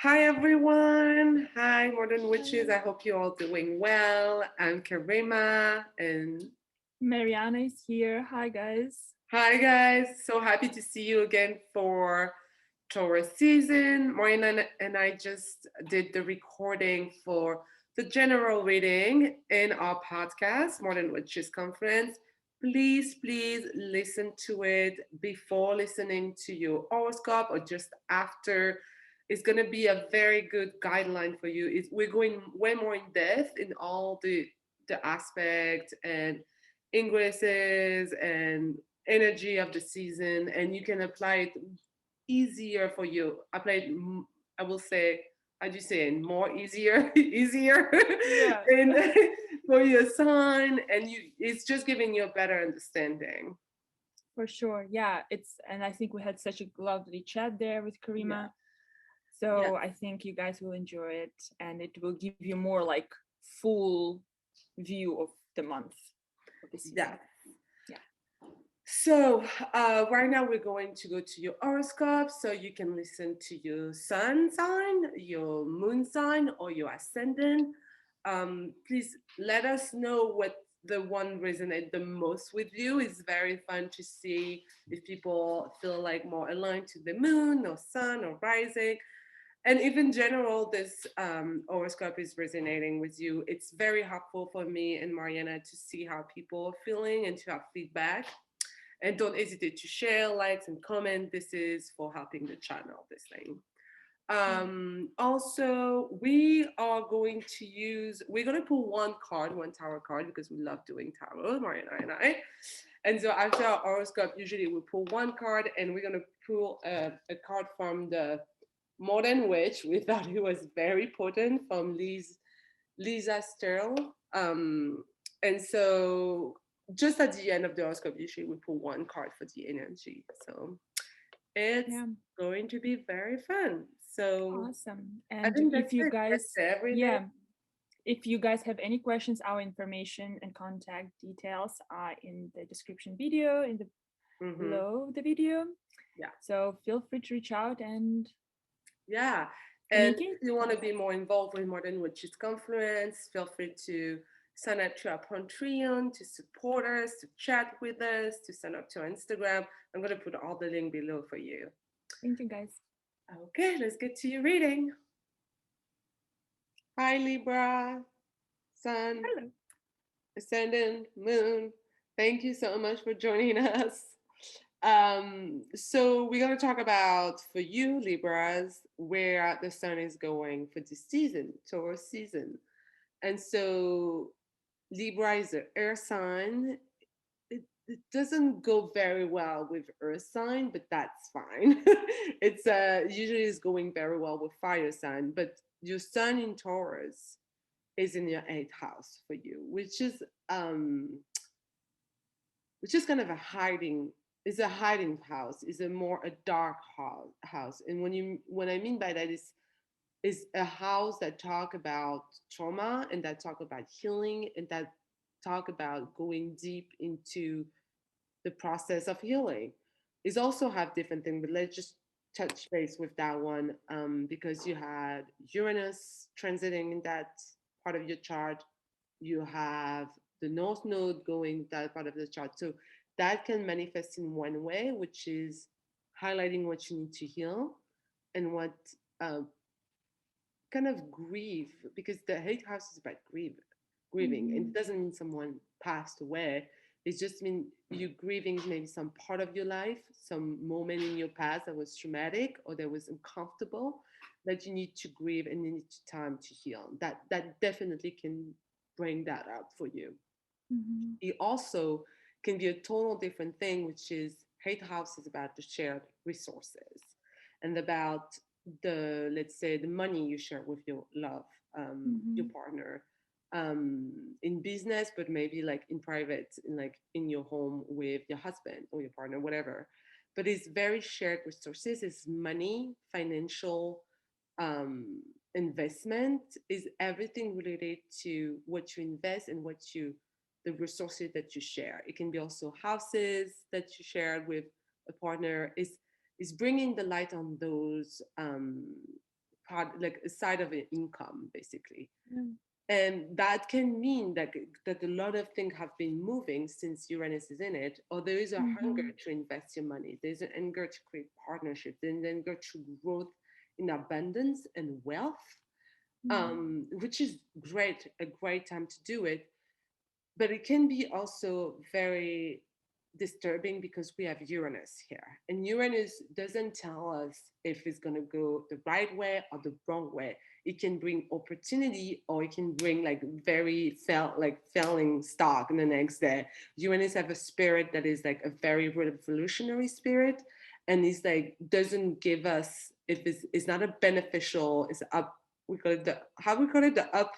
Hi everyone. Hi Modern Witches. Hi. I hope you're all doing well. I'm Karima and Mariana is here. Hi, guys. hi guys. So happy to see you again for Taurus season. Marina and I just did the recording for the general reading in our podcast, Modern Witches Conference. Please listen to it before listening to your horoscope or just after. It's going to be a very good guideline for you. We're going way more in depth in all the aspects and ingresses and energy of the season, and you can apply it easier for you. Apply it, I will say, how do you say it? More easier, easier Yeah, and for your son, and it's just giving you a better understanding. for sure. Yeah, and I think we had such a lovely chat there with Yeah. Karima. Yeah. So I think you guys will enjoy it and it will give you more like full view of the month of the Yeah. season. Yeah. So, right now we're going to go to your horoscope so you can listen to your sun sign, your moon sign, or your ascendant. Please let us know what the one resonate the most with you. It's very fun to see if people feel like more aligned to the moon or sun or rising. And if in general this horoscope is resonating with you, it's very helpful for me and Mariana to see how people are feeling and to have feedback. And don't hesitate to share, likes, and comment. This is for helping the channel, this thing. Yeah. Also, we're going to pull one card, one tarot card, because we love doing tarot, Mariana and I. And so after our horoscope, usually we pull one card and we're going to pull a card from the Modern Witch. We thought it was very potent from Lisa Sterle. And so just at the end of the horoscope, usually we pull one card for the energy. So it's Yeah. going to be very fun. So Awesome. I And think if that's you it. That's guys, everything. yeah, if you guys have any questions, our information and contact details are in the description video, in the Hmm. below the video. Yeah. So feel free to reach out and Yeah. And communicate. if you want Yeah. to be more involved with Modern Witches Conference, feel free to sign up to our Patreon, to support us, to chat with us, to sign up to our Instagram. I'm going to put all the link below for you. Thank you, guys. Okay, let's get to your reading. Hi, Libra, Sun, Hello. Ascendant, Moon. Thank you so much for joining us. So we're going to talk about for you, Libras, where the sun is going for this season, Taurus season. And so Libra is an air sign. It doesn't go very well with earth sign, but that's fine. It's usually is going very well with fire sign, but your sun in Taurus is in your eighth house for you, um which is kind of a hiding is a hiding house, is a more a dark house. And when I mean by that is a house that talk about trauma and that talk about healing and that talk about going deep into the process of healing. Is also have different things, but let's just touch base with that one, because you had Uranus transiting in that part of your chart. You have the North Node going that part of the chart. So that can manifest in one way, which is highlighting what you need to heal and what uh, kind of grieve, because the hate house is about grieving, and it Mm-hmm. doesn't mean someone passed away. It just means you grieving maybe some part of your life, some moment in your past that was traumatic or that was uncomfortable, that you need to grieve and you need time to heal. That definitely can bring that up for you. Mm-hmm. It also can be a total different thing, which is hate house is about the shared resources and about the, let's say, the money you share with your love, your Mm-hmm. partner, in business, but maybe like in private, like in your home with your husband or your partner, whatever. But it's very shared resources. It's money, financial, investment, is everything related to what you invest and what you the resources that you share. It can be also houses that you share with a partner. Is bringing the light on those part, like a side of an income, basically. Yeah. And that can mean that a lot of things have been moving since Uranus is in it, or there is a hunger Mm-hmm. to invest your money. There's an anger to create partnerships, and an anger to growth in abundance and wealth, which is great, a great time to do it. But it can be also very disturbing because we have Uranus here. And Uranus doesn't tell us if it's going to go the right way or the wrong way. It can bring opportunity, or it can bring like very failing stock in the next day. Uranus have a spirit that is like a very revolutionary spirit, and it's like doesn't give us, if it's not a beneficial, it's up, we call it the, how we call it, the up,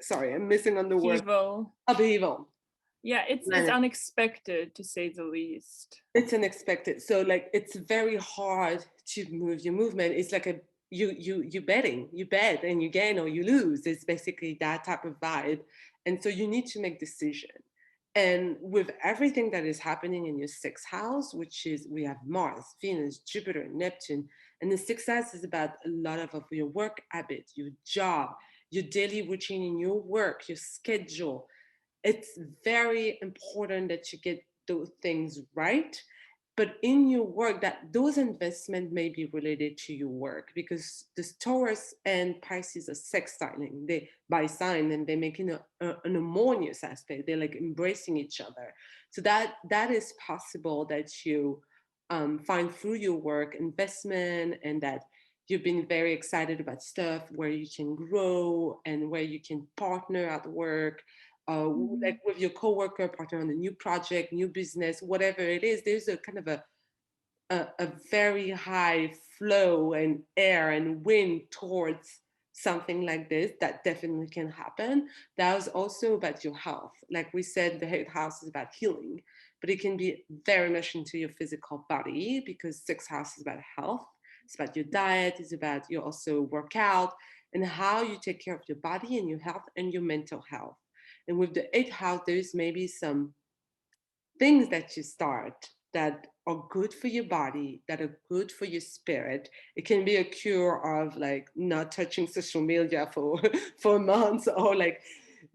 sorry, I'm missing on the word, Upheaval. upheaval. Yeah, it's unexpected to say the least. It's unexpected. So like it's very hard to move your movement. It's like a you betting. You bet and you gain or you lose. It's basically that type of vibe. And so you need to make decision. And with everything that is happening in your sixth house, which is we have Mars, Venus, Jupiter, Neptune, and the sixth house is about a lot of your work habit, your job, your daily routine in your work, your schedule. It's very important that you get those things right, but in your work, that those investments may be related to your work, because this Taurus and Pisces are sextiling, they by sign, and they're making an harmonious aspect, they're like embracing each other. So that is possible that you find through your work investment, and that you've been very excited about stuff where you can grow and where you can partner at work, Mm-hmm. like with your coworker, partner on a new project, new business, whatever it is. There's a kind of a very high flow and air and wind towards something like this. That definitely can happen. That was also about your health. Like we said, the eighth house is about healing, but it can be very much into your physical body, because sixth house is about health. It's about your diet. It's about you also work out and how you take care of your body and your health and your mental health. And with the eighth house, there is maybe some things that you start that are good for your body, that are good for your spirit. It can be a cure of like not touching social media for for months, or like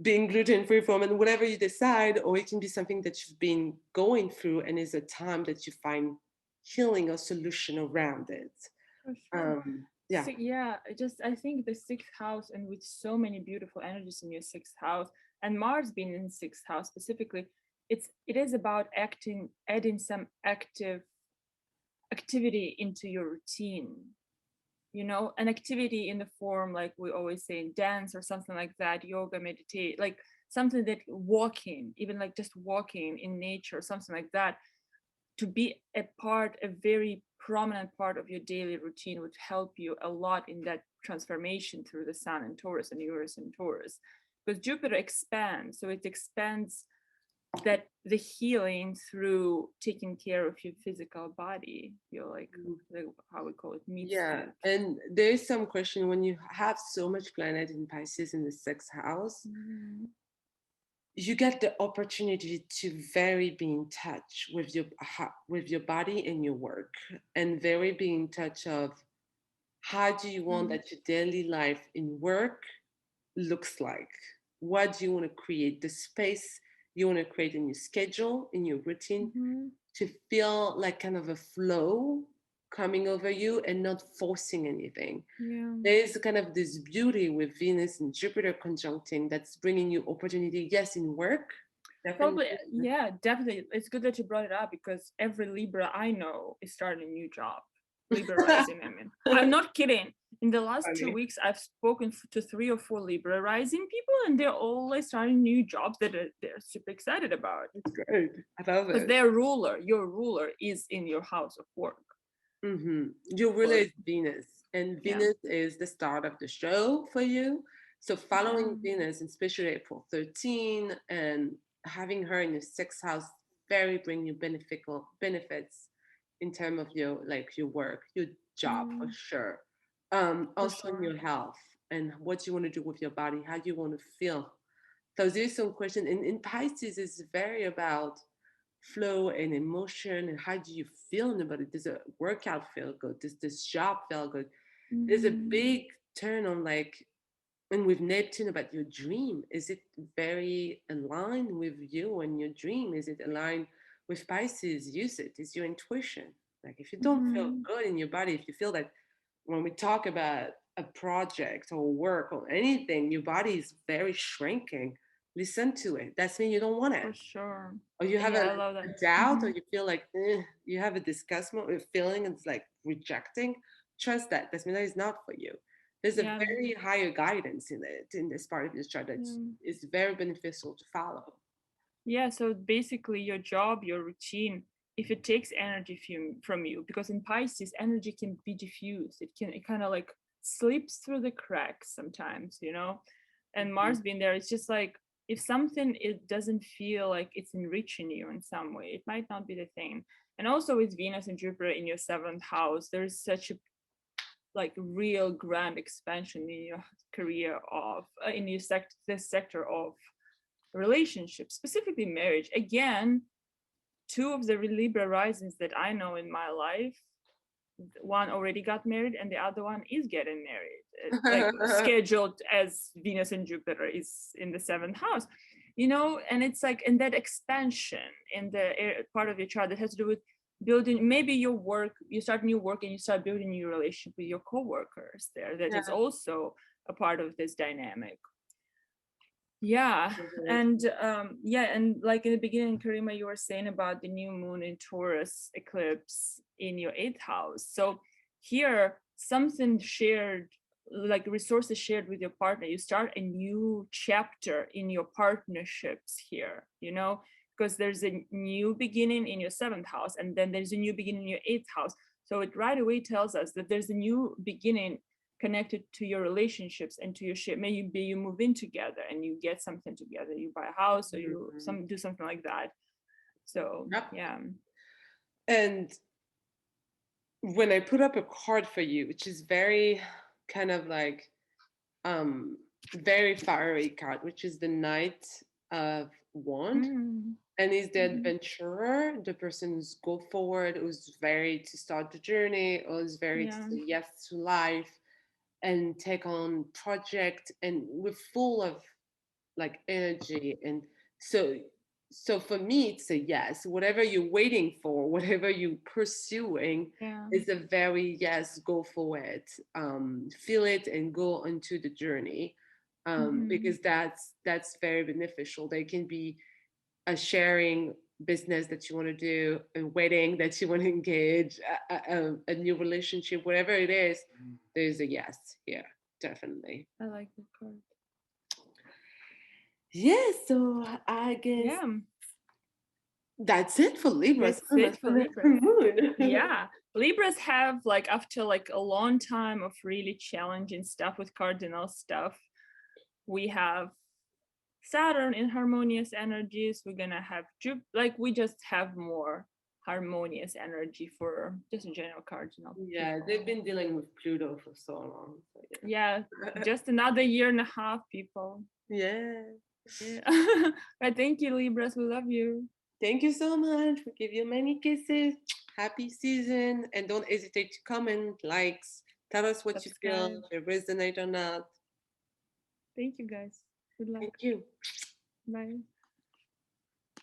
being gluten free from, and whatever you decide, or it can be something that you've been going through and is a time that you find healing or solution around it. For sure. Yeah. Yeah, I think the sixth house, and with so many beautiful energies in your sixth house, and Mars being in sixth house specifically, it is about adding some activity into your routine. An activity in the form, like we always say, dance or something like that, yoga, meditate, like something that walking, even like just walking in nature, something like that, to be a very prominent part of your daily routine, would help you a lot in that transformation through the Sun and Taurus and Uranus and Taurus. Because Jupiter expands, so it expands that the healing through taking care of your physical body, like how we call it, meat Yeah, suit. and there is some question when you have so much planet in Pisces in the sixth house, Mm-hmm. you get the opportunity to very be in touch with your body and your work, and very be in touch of how do you want that your daily life in work looks like. What do you want to create, the space you want to create in your schedule, in your routine, Mm-hmm. to feel like kind of a flow coming over you and not forcing anything. Yeah. There's kind of this beauty with Venus and Jupiter conjuncting that's bringing you opportunity, yes, in work, definitely. Probably, yeah, definitely. It's good that you brought it up, because every Libra I know is starting a new job. Libra rising, I mean. I'm not kidding. In the last 2 Funny. weeks, I've spoken to 3 or 4 Libra rising people, and they're all like starting new jobs that they're super excited about. It's great. I love Because it. your ruler is in your house of work. Your ruler Or, is Venus, and yeah. Venus is the start of the show for you. So following Yeah. Venus, especially April 13, and having her in your sixth house, very bring you benefits in terms of your work, your job for Mm, sure. for Also in sure. your health and what you want to do with your body, how you want to feel. So there's some question in Pisces is very about flow and emotion, and how do you feel in the body? Does a workout feel good? Does this job feel good? There's a Mhm. big turn on like, and with Neptune about your dream. Is it very aligned with you and your dream? Is it aligned with Pisces? Use it. Is your intuition. Like if you don't feel Mhm. good in your body, if you feel that when we talk about a project or work or anything, your body is very shrinking, listen to it. That's when you don't want For it. sure. Or you have Yeah, I love a that. doubt, or Mhm. you feel like you have a disgustment with feeling, and it's like rejecting. Trust that. That's mean that it's not for you. There's a Yeah. very higher guidance in it, in this part of this chart that Yeah. is very beneficial to follow. Yeah, so basically your job, your routine, if it takes energy from you, because in Pisces, energy can be diffused. It kind of like slips through the cracks sometimes, you know? And Mhm. Mars being there, it's just like if something it doesn't feel like it's enriching you in some way, it might not be the thing. And also with Venus and Jupiter in your seventh house, there's such a like real grand expansion in your career of in your this sector of relationships, specifically marriage. Again, two of the Libra risings that I know in my life, one already got married and the other one is getting married, like scheduled as Venus and Jupiter is in the seventh house, you know, and it's like, and that expansion in the part of your chart that has to do with building maybe your work, you start new work and you start building new relationship with your co-workers there, that is Yeah. also a part of this dynamic. Yeah, and yeah, and like in the beginning, Karima, you were saying about the new moon in Taurus eclipse in your eighth house. So here, something shared, like resources shared with your partner, you start a new chapter in your partnerships here, you know, because there's a new beginning in your seventh house, and then there's a new beginning in your eighth house. So it right away tells us that there's a new beginning connected to your relationships and to your shit. Maybe you move in together and you get something together. You buy a house or you Mhm. do something like that. So Yep. yeah. And when I put up a card for you, which is very kind of like um very fiery card, which is the Knight of Wand, Mm. and is the Mhm. adventurer, the person who's go forward, who's very to start the journey, or is very to Yeah. say yes to life and take on project, and we're full of like energy. And so for me it's a yes. Whatever you're waiting for, whatever you're pursuing, Yeah. is a very yes, go for it. Feel it and go into the journey, Mm-hmm. because that's very beneficial. They can be a sharing business that you want to do, a wedding that you want to engage, a new relationship, whatever it is. There's a yes here, definitely. I like that card. Yeah, so I guess Yeah. that's it for Libra. That's Sun, it that's for the Libras. moon. Yeah. Libras have like after like a long time of really challenging stuff with cardinal stuff, we have Saturn in harmonious energies. We're gonna have like we just have more harmonious energy for just in general cardinal Yeah, they've people. been dealing with Pluto for so long. So Yeah, yeah. just another year and a half, people. Yeah. Yeah. But thank you, Libras. We love you. Thank you so much. We give you many kisses. Happy season. And don't hesitate to comment, likes, tell us what you feel, Subscribe. if it resonate or not. Thank you, guys. Good luck. Thank you. Bye.